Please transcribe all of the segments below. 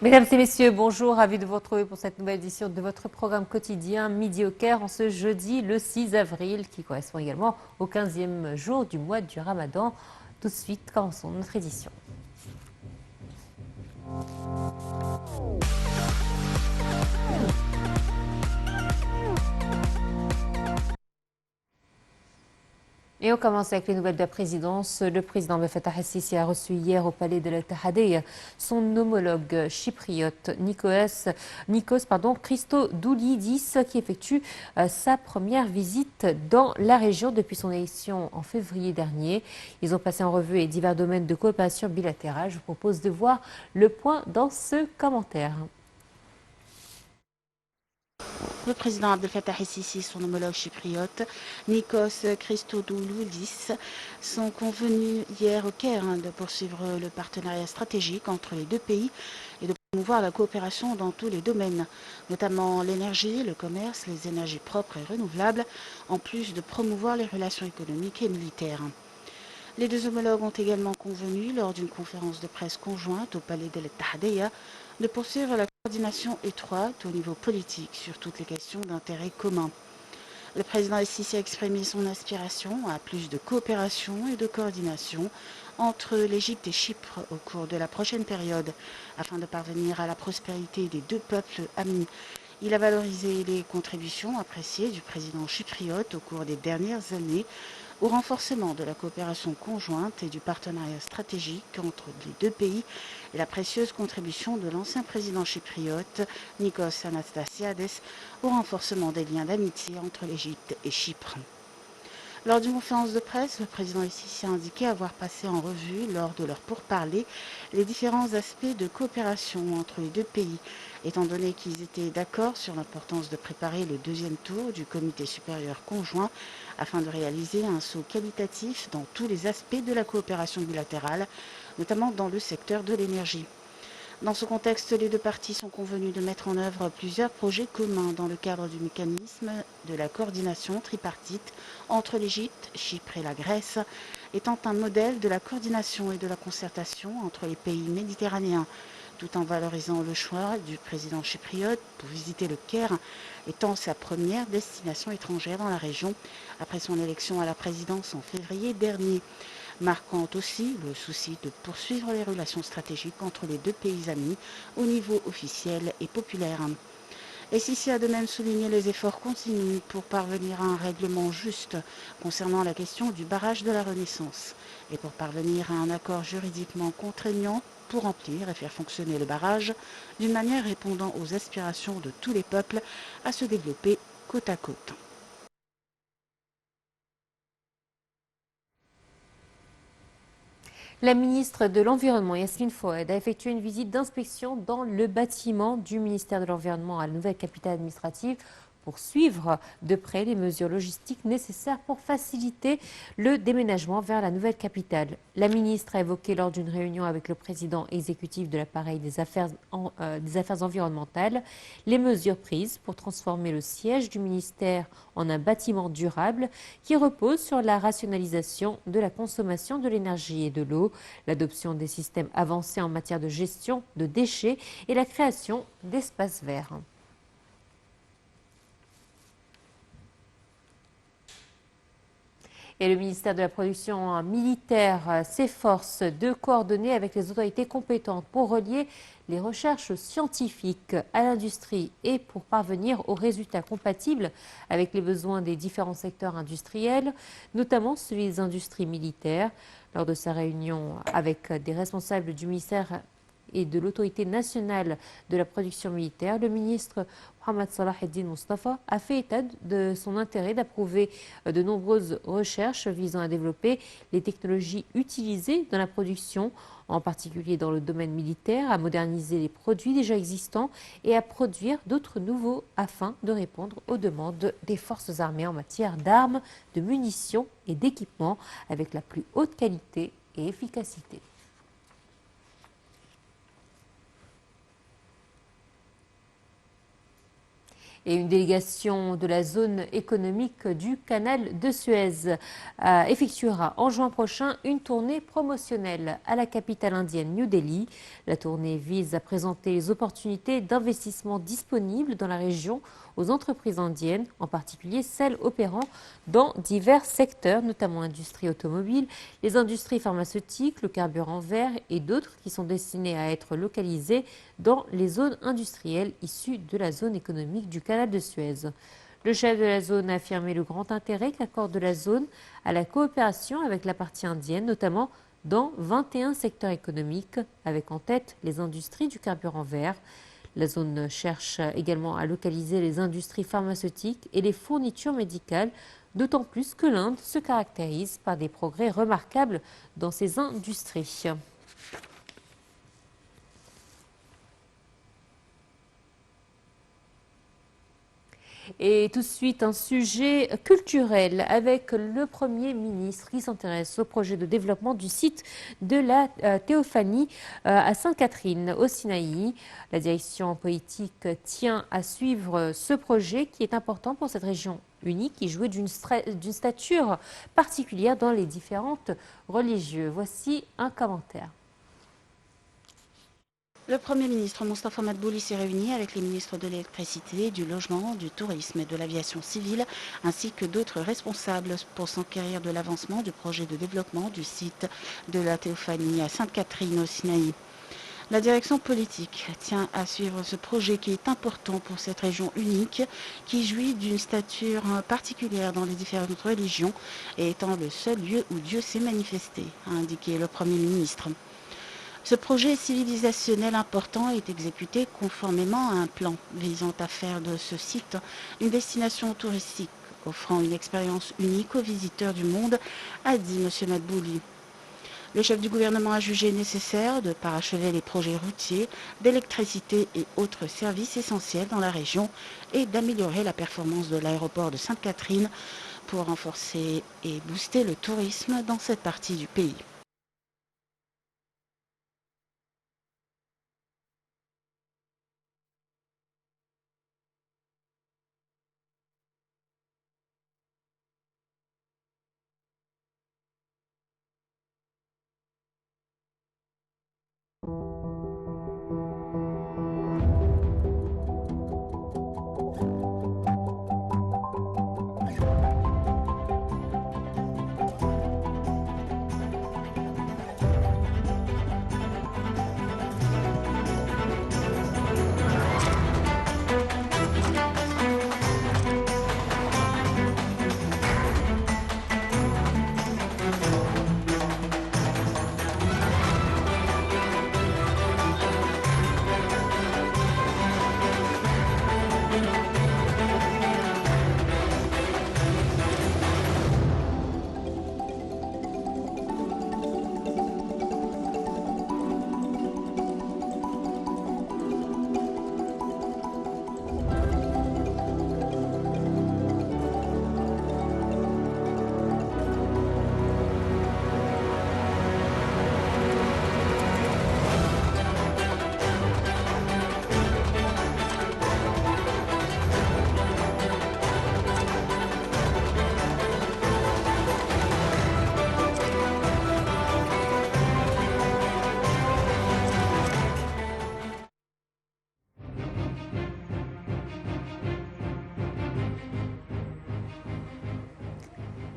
Mesdames et messieurs, bonjour, ravi de vous retrouver pour cette nouvelle édition de votre programme quotidien Midi au Caire en ce jeudi le 6 avril qui correspond également au 15e jour du mois du Ramadan. Tout de suite, commençons notre édition. Et on commence avec les nouvelles de la présidence. Le président Abdel Fattah el-Sisi a reçu hier au palais de l'Al-Tahadé son homologue chypriote Nikos Christodoulidis qui effectue sa première visite dans la région depuis son élection en février dernier. Ils ont passé en revue les divers domaines de coopération bilatérale. Je vous propose de voir le point dans ce commentaire. Le président Abdel Fattah el-Sisi et son homologue chypriote, Nikos Christodoulidis, sont convenus hier au Caire de poursuivre le partenariat stratégique entre les deux pays et de promouvoir la coopération dans tous les domaines, notamment l'énergie, le commerce, les énergies propres et renouvelables, en plus de promouvoir les relations économiques et militaires. Les deux homologues ont également convenu, lors d'une conférence de presse conjointe au palais de l'Etahadéa, de poursuivre la coordination étroite au niveau politique sur toutes les questions d'intérêt commun. Le président el-Sisi a exprimé son aspiration à plus de coopération et de coordination entre l'Égypte et Chypre au cours de la prochaine période, afin de parvenir à la prospérité des deux peuples amis. Il a valorisé les contributions appréciées du président chypriote au cours des dernières années au renforcement de la coopération conjointe et du partenariat stratégique entre les deux pays et la précieuse contribution de l'ancien président chypriote Nikos Anastasiades au renforcement des liens d'amitié entre l'Égypte et Chypre. Lors d'une conférence de presse, le président el-Sisi a indiqué avoir passé en revue, lors de leurs pourparlers, les différents aspects de coopération entre les deux pays, étant donné qu'ils étaient d'accord sur l'importance de préparer le deuxième tour du comité supérieur conjoint afin de réaliser un saut qualitatif dans tous les aspects de la coopération bilatérale, notamment dans le secteur de l'énergie. Dans ce contexte, les deux parties sont convenues de mettre en œuvre plusieurs projets communs dans le cadre du mécanisme de la coordination tripartite entre l'Égypte, Chypre et la Grèce, étant un modèle de la coordination et de la concertation entre les pays méditerranéens, tout en valorisant le choix du président chypriote pour visiter le Caire, étant sa première destination étrangère dans la région après son élection à la présidence en février dernier, marquant aussi le souci de poursuivre les relations stratégiques entre les deux pays amis au niveau officiel et populaire. El-Sisi a de même souligné les efforts continus pour parvenir à un règlement juste concernant la question du barrage de la Renaissance et pour parvenir à un accord juridiquement contraignant pour remplir et faire fonctionner le barrage d'une manière répondant aux aspirations de tous les peuples à se développer côte à côte. La ministre de l'Environnement, Yasmine Fouad, a effectué une visite d'inspection dans le bâtiment du ministère de l'Environnement à la nouvelle capitale administrative pour suivre de près les mesures logistiques nécessaires pour faciliter le déménagement vers la nouvelle capitale. La ministre a évoqué lors d'une réunion avec le président exécutif de l'appareil des affaires environnementales les mesures prises pour transformer le siège du ministère en un bâtiment durable qui repose sur la rationalisation de la consommation de l'énergie et de l'eau, l'adoption des systèmes avancés en matière de gestion de déchets et la création d'espaces verts. Et le ministère de la Production militaire s'efforce de coordonner avec les autorités compétentes pour relier les recherches scientifiques à l'industrie et pour parvenir aux résultats compatibles avec les besoins des différents secteurs industriels, notamment celui des industries militaires. Lors de sa réunion avec des responsables du ministère et de l'autorité nationale de la production militaire, le ministre Mohamed Salah Eddine Mustafa a fait état de son intérêt d'approuver de nombreuses recherches visant à développer les technologies utilisées dans la production, en particulier dans le domaine militaire, à moderniser les produits déjà existants et à produire d'autres nouveaux afin de répondre aux demandes des forces armées en matière d'armes, de munitions et d'équipements avec la plus haute qualité et efficacité. Et une délégation de la zone économique du canal de Suez effectuera en juin prochain une tournée promotionnelle à la capitale indienne New Delhi. La tournée vise à présenter les opportunités d'investissement disponibles dans la région aux entreprises indiennes, en particulier celles opérant dans divers secteurs, notamment l'industrie automobile, les industries pharmaceutiques, le carburant vert et d'autres qui sont destinés à être localisés dans les zones industrielles issues de la zone économique du canal de Suez. Le chef de la zone a affirmé le grand intérêt qu'accorde la zone à la coopération avec la partie indienne, notamment dans 21 secteurs économiques, avec en tête les industries du carburant vert. La zone cherche également à localiser les industries pharmaceutiques et les fournitures médicales, d'autant plus que l'Inde se caractérise par des progrès remarquables dans ces industries. Et tout de suite, un sujet culturel avec le Premier ministre qui s'intéresse au projet de développement du site de la Théophanie à Sainte-Catherine, au Sinaï. La direction politique tient à suivre ce projet qui est important pour cette région unique qui jouit d'une stature particulière dans les différentes religions. Voici un commentaire. Le Premier ministre Moustapha Madbouli s'est réuni avec les ministres de l'électricité, du logement, du tourisme et de l'aviation civile, ainsi que d'autres responsables pour s'enquérir de l'avancement du projet de développement du site de la Théophanie à Sainte-Catherine au Sinaï. La direction politique tient à suivre ce projet qui est important pour cette région unique, qui jouit d'une stature particulière dans les différentes religions et étant le seul lieu où Dieu s'est manifesté, a indiqué le Premier ministre. Ce projet civilisationnel important est exécuté conformément à un plan visant à faire de ce site une destination touristique, offrant une expérience unique aux visiteurs du monde, a dit M. Madbouli. Le chef du gouvernement a jugé nécessaire de parachever les projets routiers, d'électricité et autres services essentiels dans la région et d'améliorer la performance de l'aéroport de Sainte-Catherine pour renforcer et booster le tourisme dans cette partie du pays.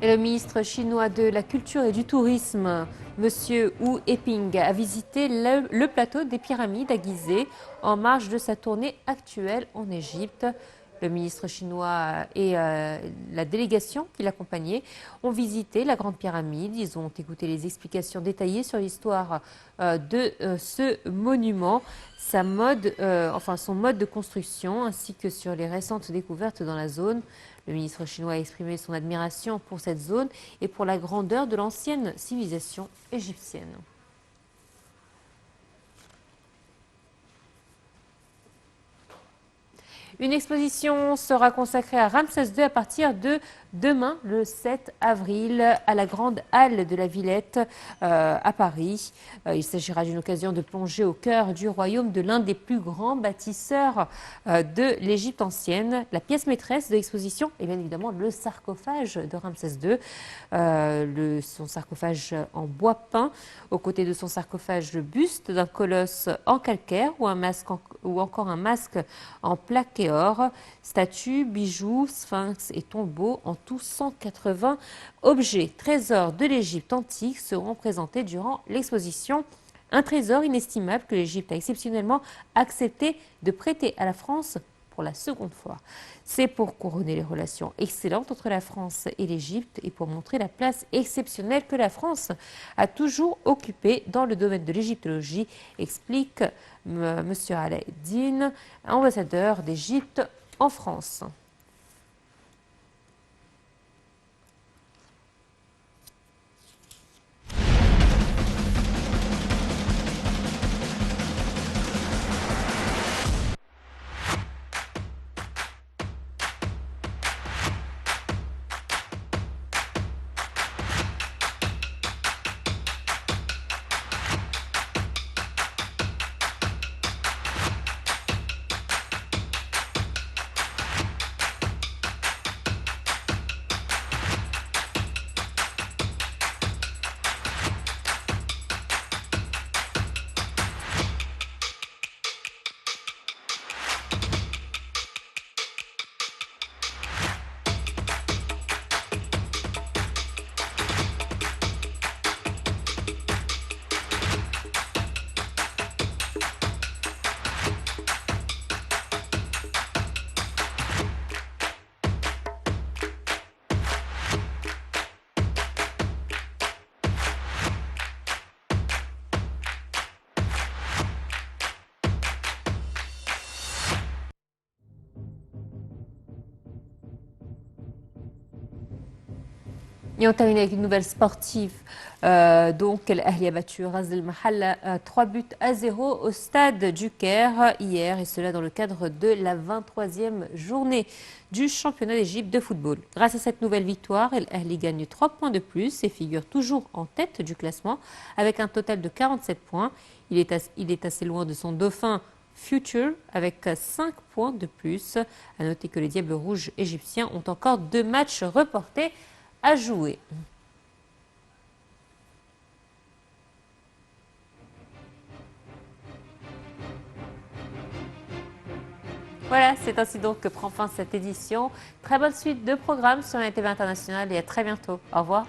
Et le ministre chinois de la Culture et du Tourisme, M. Wu Eping, a visité le plateau des pyramides à Gizeh en marge de sa tournée actuelle en Égypte. Le ministre chinois et la délégation qui l'accompagnait ont visité la Grande Pyramide. Ils ont écouté les explications détaillées sur l'histoire de ce monument, son mode de construction, ainsi que sur les récentes découvertes dans la zone. Le ministre chinois a exprimé son admiration pour cette zone et pour la grandeur de l'ancienne civilisation égyptienne. Une exposition sera consacrée à Ramsès II à partir de demain, le 7 avril, à la Grande Halle de la Villette à Paris. Il s'agira d'une occasion de plonger au cœur du royaume de l'un des plus grands bâtisseurs de l'Égypte ancienne. La pièce maîtresse de l'exposition est bien évidemment le sarcophage de Ramsès II. Son sarcophage en bois peint, aux côtés de son sarcophage, le buste d'un colosse en calcaire ou encore un masque en plaques et or, statues, bijoux, sphinx et tombeaux, en tout 180 objets, trésors de l'Égypte antique seront présentés durant l'exposition. Un trésor inestimable que l'Égypte a exceptionnellement accepté de prêter à la France pour la seconde fois. C'est pour couronner les relations excellentes entre la France et l'Égypte et pour montrer la place exceptionnelle que la France a toujours occupée dans le domaine de l'égyptologie, explique M. Alaeddin, ambassadeur d'Égypte en France. Et on termine avec une nouvelle sportive. Donc, l'Ahli a battu Ras Al Mahal 3 buts à 0 au stade du Caire hier, et cela dans le cadre de la 23e journée du championnat d'Égypte de football. Grâce à cette nouvelle victoire, l'Ahli gagne 3 points de plus et figure toujours en tête du classement avec un total de 47 points. Il est assez loin de son dauphin Future avec 5 points de plus. À noter que les Diables Rouges égyptiens ont encore 2 matchs reportés à jouer. Voilà, c'est ainsi donc que prend fin cette édition. Très bonne suite de programmes sur la TV internationale et à très bientôt. Au revoir.